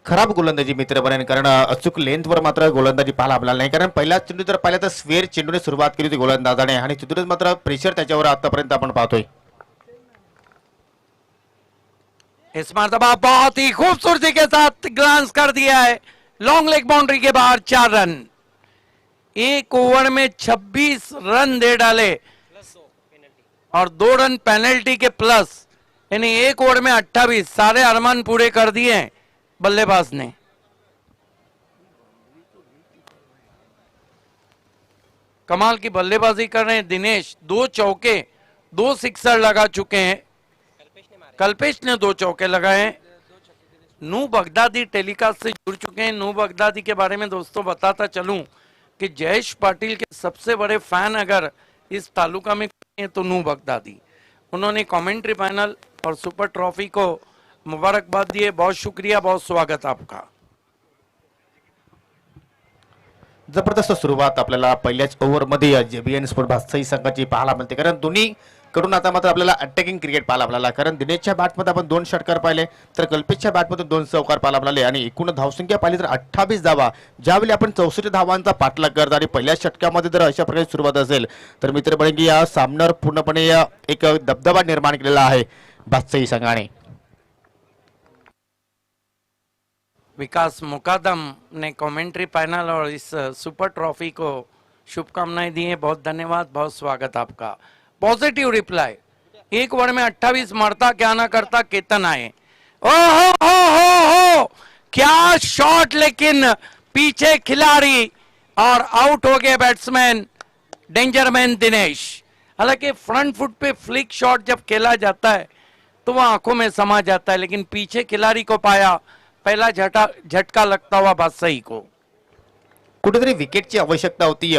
खराब गोलंदाजी मित्र बनेन, कारण अचूक लेंथवर मात्र गोलंदाजी पाहायला आपल्याला नाही. कारण पहिला चेंडू जर पाहिला तर स्वेर चेंडूने सुरुवात केली होती गोलंदाजाने आणि तिथूनच मात्र प्रेशर त्याच्यावर आतापर्यंत आपण पाहतोय. इस मरतबा बहुत ही खूबसूरती के साथ ग्लांस कर दिया है लॉन्ग लेग बाउंड्री के बाहर 4 रन. 1 ओवर में 26 रन दे डाले और 2 रन पेनल्टी के प्लस, यानी 1 ओवर में 28 सारे अरमान पूरे कर दिए हैं बल्लेबाज ने. कमाल की बल्लेबाजी कर रहे हैं दिनेश. 2 चौके 2 सिक्सर लगा चुके हैं. कल्पेश ने 2 चौके लगाए हैं. नू बगदादी टेलीकास्ट से जुड़ चुके हैं. नू बगदादी के बारे में दोस्तों बताता चलूं कि जयेश पाटिल के सबसे बड़े फैन अगर इस तालुका में हैं तो नू बगदादी. उन्होंने कमेंट्री पैनल और सुपर ट्रॉफी को मुबारकबाद दिए. बहुत शुक्रिया, बहुत स्वागत आपका. जबरदस्त सुरुवात आपल्याला पहिल्याच ओव्हरमध्ये जेबीएन स्पोर्ट भातसाई संघाची पाहायला मिळते. कारण दोन्ही कडून आता मात्र आपल्याला अटॅकिंग क्रिकेट पाहायला मिळाला. कारण दिनेशच्या बॅटमध्ये आपण 2 षटकार पाहिले तर कल्पेशच्या बॅटमध्ये 2 चौकार पाहायला मिळाले आणि एकूण धावसंख्या पाहिली तर 28 धावा. ज्यावेळी आपण 64 धावांचा पाठलाग करत आणि पहिल्या षटकामध्ये जर अशा प्रकारे सुरुवात असेल तर मित्र बनेगी या सामन्यावर पूर्णपणे एक दबदबा निर्माण केलेला आहे भातसाई संघाने. विकास मुकादम ने कमेंट्री पैनल और इस सुपर ट्रॉफी को शुभकामनाएं दी हैं. बहुत धन्यवाद, बहुत स्वागत आपका. Positive reply. 1 ओवर में 28 मारता क्या ना करता केतन आए. ओ हो क्या शॉट, लेकिन पीछे खिलाड़ी और आउट हो गए बैट्समैन डेंजरमैन दिनेश. हालांकि फ्रंट फुट पे फ्लिक शॉट जब खेला जाता है तो वह आंखों में समा जाता है, लेकिन पीछे खिलाड़ी को पाया. पहला झटका लगता हुआ बादशाही को. कुठेतरी विकेटची आवश्यकता होती.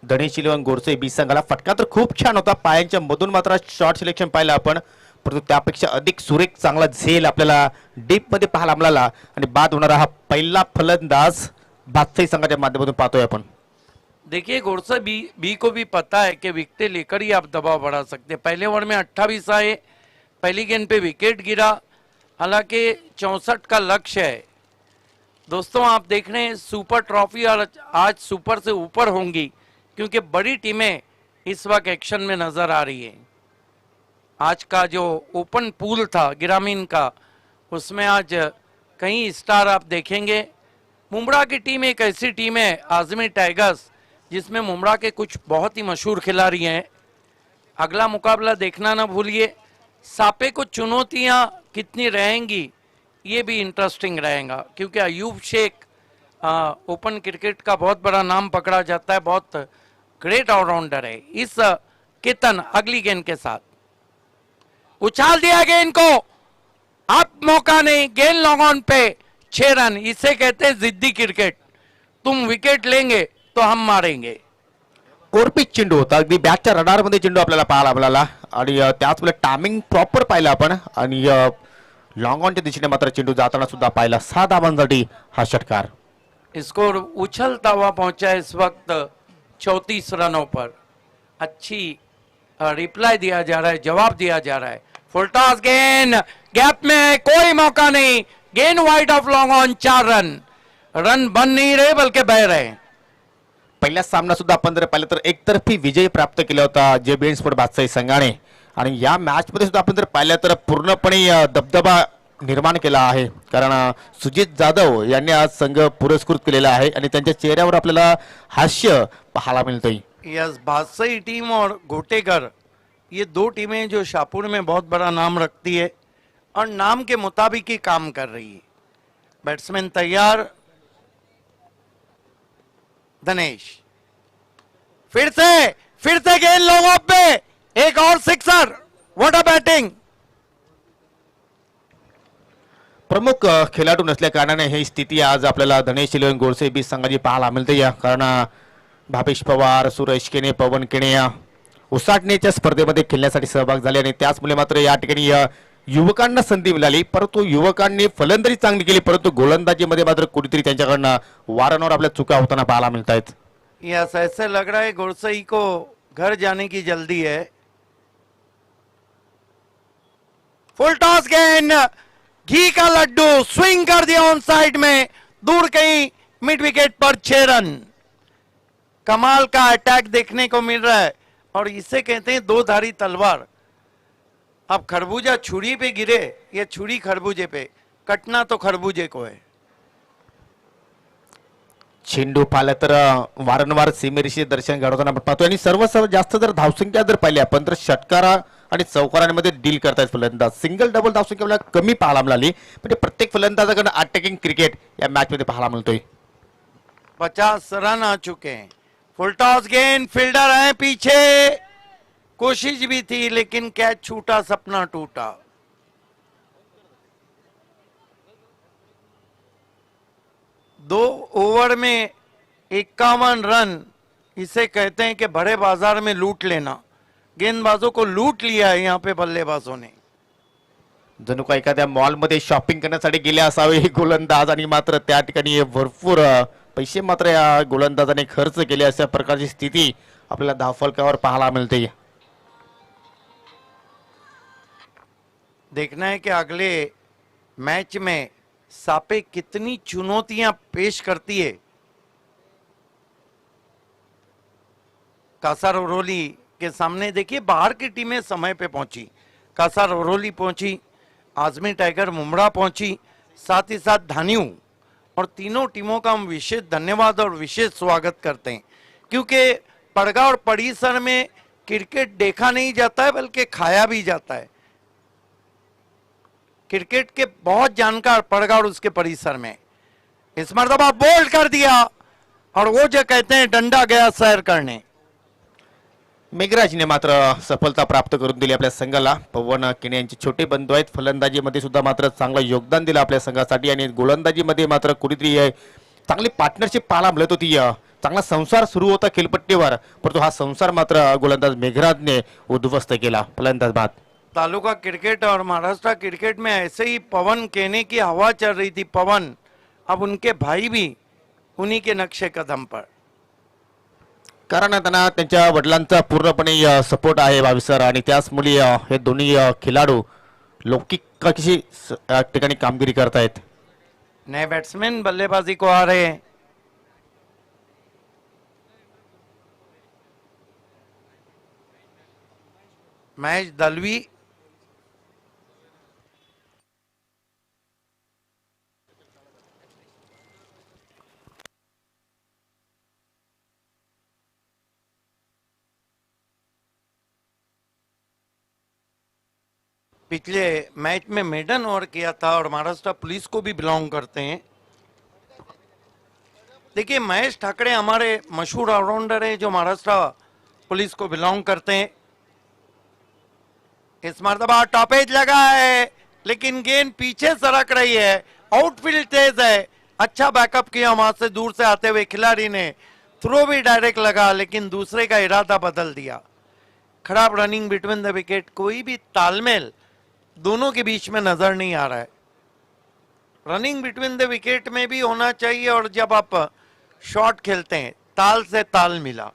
गणेश इलेव्हन गोरसे बी संघाला फटका तर खूप छान होता. पायांच्या मधून मात्र शॉर्ट सिलेक्शन पाहिलं आपण, परंतु त्यापेक्षा अधिक सुरेख चांगला झेल आपल्याला डीप मध्ये पाहायला मिळाला आणि बाद होणारा हा पहिला फलंदाज भातसाई संघाच्या माध्यमातून पाहतोय आपण. देखिए गोरसे बी को भी पता है कि विकेटें लेकर ही आप दबाव बढ़ा सकते. पहले ओवर में 28 आए, पहली गेंद पे विकेट गिरा. हालांकि 64 का लक्ष्य है. दोस्तों आप देख रहे हैं सुपर ट्रॉफी और आज सुपर से ऊपर होंगी क्योंकि बड़ी टीमें इस वक्त एक्शन में नजर आ रही है. आज का जो ओपन पूल था ग्रामीण का, उसमें आज कई स्टार आप देखेंगे. मुंब्रा की टीम एक ऐसी टीम है आजमी टाइगर्स जिसमें मुंब्रा के कुछ बहुत ही मशहूर खिलाड़ी हैं. अगला मुकाबला देखना ना भूलिए. सापे को चुनौतियां कितनी रहेंगी ये भी इंटरेस्टिंग रहेगा क्योंकि अयूब शेख ओपन क्रिकेट का बहुत बड़ा नाम पकड़ा जाता है. बहुत ग्रेट ऑलराउंडर है. इस केतन अगली गेंद के साथ उछाल दिया गेंद को. अब मौका नहीं, गेंद लॉन्ग ऑन पे 6 रन. इसे कहते हैं जिद्दी क्रिकेट. तुम विकेट लेंगे तो हम मारेंगे. कोरपीच चेंडू होता, अगदी बॅटच्या रडारमध्ये चेंडू आपल्याला पाहायला मिळाला आणि त्याचमुळे टायमिंग प्रॉपर पाहिलं आपण आणि लॉंग ऑनच्या दिशेने मात्र चेंडू जाताना सुद्धा पाहिला. 6 धावांसाठी हा षटकार. स्कोर उछलता हुआ पहुंचा है इस वक्त 34 रनों पर. अच्छी रिप्लाई दिया जा रहा है, जवाब दिया जा रहा है. फुल टॉस गेंद गैप में है, कोई मौका नहीं. गेंद wide of long on. 4 run. Run बन नहीं रहे बल्कि बह रहे हैं. पहिल्या सामना सुद्धा आपण जर पाहिलं तर एकतर्फी विजय प्राप्त केला होता JBN स्पोर्ट बादशाही संघाने आणि या मॅच मध्ये सुद्धा आपण जर पाहिलं तर पूर्णपणे दबदबा निर्माण केला आहे. कारण सुजित जाधव यांनी आज संघ पुरस्कृत केलेला आहे आणि त्यांच्या चेहऱ्यावर आपल्याला हास्य पाहायला मिळतंय. यस, बादशाही टीम और घोटेकर, ये दो टीमें जो शाहपुर में बहुत बड़ा नाम रखती है और नाम के मुताबिक ही काम कर रही है. बैट्समैन तैयार. धनेश फिर से गेंद लॉन्ग ऑफ पे, एक और सिक्सर. What a batting. प्रमुख खेळाडू नसल्या कारणाने ही स्थिती आज आपल्याला धनेश इलेव्हन गोडसे बी संघाची पाहायला मिळते. या कारण भावेश पवार, सुरेश केणे, पवन केणे उसाटणीच्या स्पर्धेमध्ये खेळण्यासाठी सहभाग झाले आणि त्याचमुळे मात्र या ठिकाणी युवकांना संधी मिळाली. परंतु युवकांनी फलंदाजी चांगली केली, परंतु गोलंदाजीमध्ये मात्र कुठेतरी त्यांच्याकडनं वारंवार आपल्या चुका होताना पाहायला मिळत आहेत. यस, ऐसे लग रहा है गोडसे को घर जाने की जल्दी है. फुल टॉस गेंद, घी का लड्डू, स्विंग कर दिया ऑन साइड में, दूर कहीं मिड विकेट पर. 6 रन. कमाल का अटैक देखने को मिल रहा है और इसे कहते हैं दो धारी तलवार. अब खरबूजा छुरी पे गिरे या छुरी खरबूजे पे, कटना तो खरबूजे को है. चेंडू पाहिलं तर वारंवार सीमेरेषे दर्शन घडवताना आपण पाहतोय आणि सर्वात जास्त जर धावसंख्या जर पाहिली आपण तर षटकारा आणि चौकारांमध्ये डील करतायत फलंदाज. सिंगल डबल धावसंख्या आपल्याला कमी पाहायला मिळाली, म्हणजे प्रत्येक फलंदाजाकडे अटॅकिंग क्रिकेट या मॅच मध्ये पाहायला मिळतोय. 50 रन आ चुके हैं. फुल टॉस गेंद, फील्डर है पीछे, कोशिश भी थी लेकिन कैच छूटा, सपना टूटा. दो ओवर में 51 रन, इसे कहते हैं कि बड़े बाजार में लूट लेना. गेंदबाजों को लूट लिया है यहाँ पे बल्लेबाजों ने. जणू का एखाद्या मॉलमध्ये शॉपिंग करण्यासाठी गेले असावे हे गोलंदाज आणि मात्र त्या ठिकाणी भरपूर पैसे मात्र या गोलंदाजाने खर्च केले, अशा प्रकारची स्थिती आपल्याला धावफलकावर पाहायला मिळते. देखना है कि अगले मैच में सापे कितनी चुनौतियां पेश करती है. कासारवरोली के सामने देखिए बाहर की टीमें समय पे पहुंची. कासारवरोली पहुंची, आजमी टाइगर मुमड़ा पहुंची, साथ ही साथ धान्यू, और तीनों टीमों का हम विशेष धन्यवाद और विशेष स्वागत करते हैं क्योंकि पड़गा और परिसर में क्रिकेट देखा नहीं जाता है बल्कि खाया भी जाता है. क्रिकेट के बहुत जानकार पड़गा और उसके परिसर में. इस मर्तबा बोल्ड कर दिया और वो जो कहते हैं डंडा गया सैर करने. मेघराजने मात्र सफलता प्राप्त करून दिली आपल्या संघाला. पवन केणे यांचे छोटे बंधू आहेत. फलंदाजीमध्ये सुद्धा मात्र चांगलं योगदान दिलं आपल्या संघासाठी आणि गोलंदाजीमध्ये मात्र कुठेतरी चांगली पार्टनरशिप पाहायला मिळत होती. चांगला संसार सुरू होता खेळपट्टीवर, परंतु हा संसार मात्र गोलंदाज मेघराजने उद्ध्वस्त केला. फलंदाज बाद. तालुका क्रिकेट और महाराष्ट्र क्रिकेट में ऐसे ही पवन केने की हवा चल रही थी. पवन, अब उनके भाई भी उन्हीं के नक्शे कदम पर. कारण त्यांना त्यांच्या वडिलांचा पूर्णपणे सपोर्ट आहे भावी सर आणि त्याच मुली हे दोन्ही खेळाडू लौकिक कशी ठिकाणी कामगिरी करतायत. नए बैट्समैन बल्लेबाजी को आ रहे हैं. महेश दलवी, पिछले मैच में मेडन ओवर किया था और महाराष्ट्र पुलिस को भी बिलोंग करते हैं. देखिए महेश ठाकरे हमारे मशहूर ऑलराउंडर हैं जो महाराष्ट्र पुलिस को बिलोंग करते हैं. इस मर्तबा टॉपेज लगा है लेकिन गेंद पीछे सरक रही है. आउटफील्ड तेज है. अच्छा बैकअप किया वहां से दूर से आते हुए खिलाड़ी ने. थ्रो भी डायरेक्ट लगा लेकिन दूसरे का इरादा बदल दिया। खराब रनिंग बिटवीन द विकेट, कोई भी तालमेल दोनों के बीच में नजर नहीं आ रहा है। रनिंग बिटवीन द विकेट में भी होना चाहिए और जब आप शॉट खेलते हैं ताल से ताल मिला।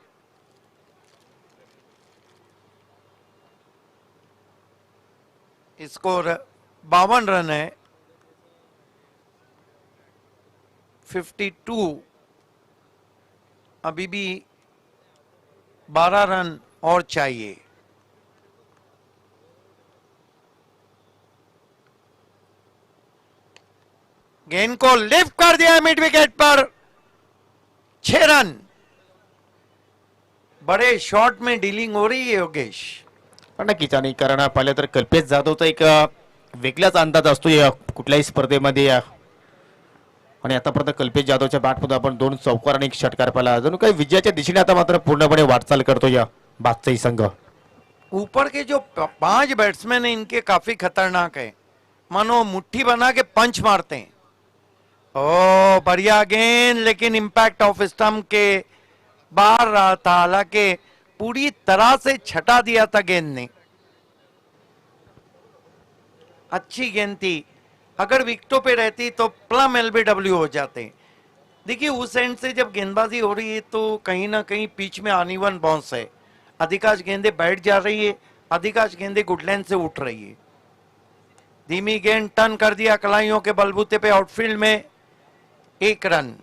स्कोर 52 रन है, 52। अभी भी 12 रन और चाहिए। गेंद को लिफ्ट कर दिया मिड विकेट पर, 6 रन। बड़े शॉट में डीलिंग हो रही है योगेश। नक्कीच, आणि कारण पाहिलं तर कल्पेश जाधवचा एक वेगळाच अंदाज असतो या कुठल्याही स्पर्धेमध्ये आणि आतापर्यंत कल्पेश जाधवच्या बॅटमध्ये आपण 2 चौकार आणि 1 षटकार पाहिला। जणू काही विजयाच्या दिशेने आता मात्र पूर्णपणे वाटचाल करतो या बादशाही संघ। ऊपर के जो 5 बैट्समैन हैं इनके काफी खतरनाक है, मानो मुट्ठी बना के पंच मारते हैं। ओ बढ़िया गेंद, लेकिन इंपैक्ट ऑफ स्टंप के बाहर रहा था, हालांकि पूरी तरह से छटा दिया था गेंद ने। अच्छी गेंद थी, अगर विकेटों पे रहती तो प्लम एलबीडब्ल्यू हो जाते। देखिए उस एंड से जब गेंदबाजी हो रही है तो कहीं ना कहीं पिच में अनइवन बाउंस है, अधिकांश गेंदें बैठ जा रही है, अधिकांश गेंदें गुडलैंड से उठ रही है। धीमी गेंद टर्न कर दिया कलाइयों के बलबूते पे आउटफील्ड में, 1 रन।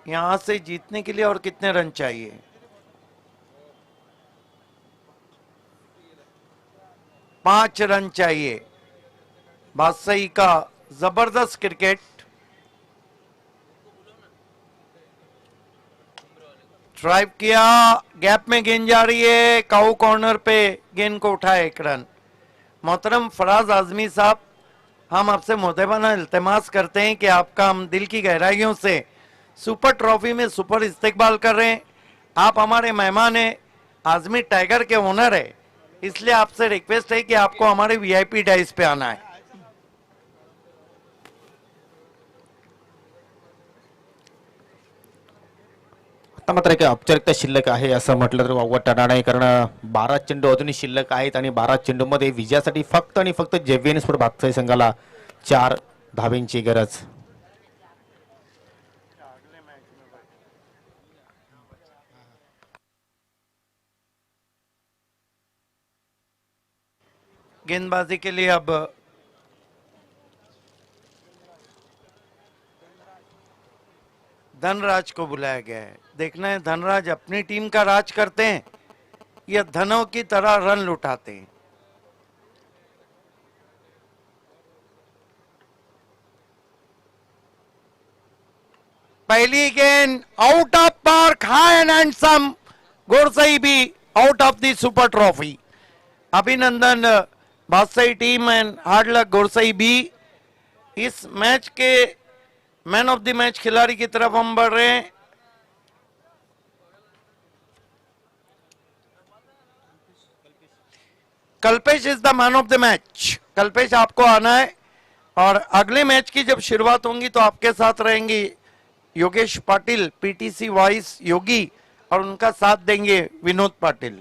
यहां से जीतने के लिए और कितने रन चाहिए? 5 रन चाहिए। बादशाही का जबरदस्त क्रिकेट। ड्राइव किया, गैप में गेंद जा रही है, काऊ कॉर्नर पे गेंद को उठाया, 1 रन। मोहतरम फराज आजमी साहब, हम आपसे मोहतबाना इल्तिमास करते हैं कि आपका हम दिल की गहराइयों से सुपर ट्रॉफी में सुपर इस्तेकबाल कर रहे हैं। आप हमारे मेहमान हैं, आजमी टाइगर के ओनर है, इसलिए आपसे रिक्वेस्ट है कि आपको हमारे वीआईपी डाइस पे आना है। आता मात्र एक औपचारिकता शिल्लक आहे असं म्हटलं तर वावगं ठरणार नाही, कारण 12 चेंडू अजूनही शिल्लक आहेत आणि 12 चेंडूमध्ये विजयासाठी फक्त आणि फक्त जेव्हीएन स्पोर्ट बादशाही संघाला 4 धावेंची गरज। गेंदबाजी के लिए अब धनराज को बुलाया गया है। देखना है धनराज अपनी टीम का राज करते हैं या धनों की तरह रन लुटाते हैं। पहली गेंद out of park, high and handsome. Gorsai भी out of the super trophy. अभिनंदन Badshahi team and hard luck Gorsai भी। इस मैच के मैन ऑफ द मैच खिलाड़ी की तरफ हम बढ़ रहे हैं। Kalpesh is the man of the match. Kalpesh आपको आना है और अगले मैच की जब शुरुआत होंगी तो आपके साथ रहेंगे योगेश पाटिल, पीटीसी वाइस योगी, और उनका साथ देंगे विनोद पाटिल।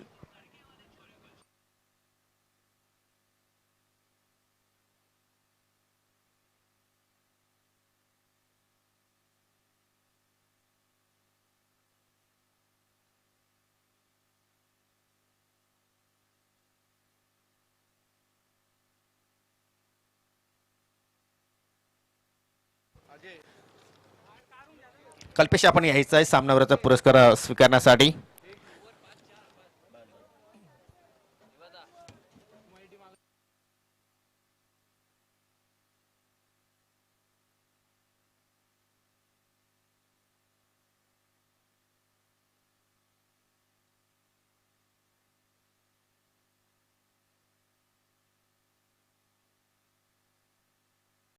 कल्पेश आपण यायचं आहे सामनावीराचा पुरस्कार स्वीकारण्यासाठी।